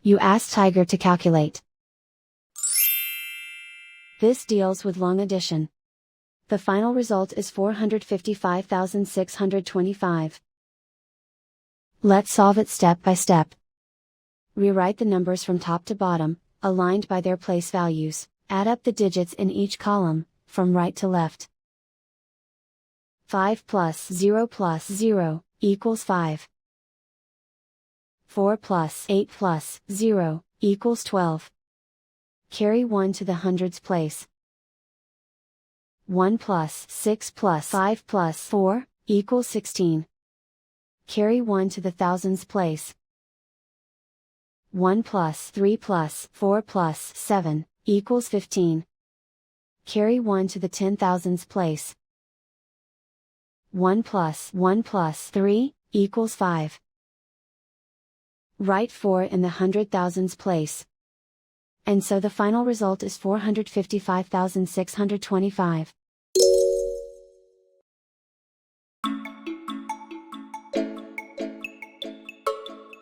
You ask Tiger to calculate. This deals with long addition. The final result is 455,625. Let's solve it step by step. Rewrite the numbers from top to bottom, aligned by their place values. Add up the digits in each column, from right to left. 5 plus 0 equals 5. 4 plus 8 plus 0 equals 12. Carry 1 to the hundreds place. 1 plus 6 plus 5 plus 4 equals 16. Carry 1 to the thousands place. 1 plus 3 plus 4 plus 7 equals 15. Carry 1 to the 10,000s place. 1 plus 3 equals 5. Write 4 in the 100,000s place. And so the final result is 455,625.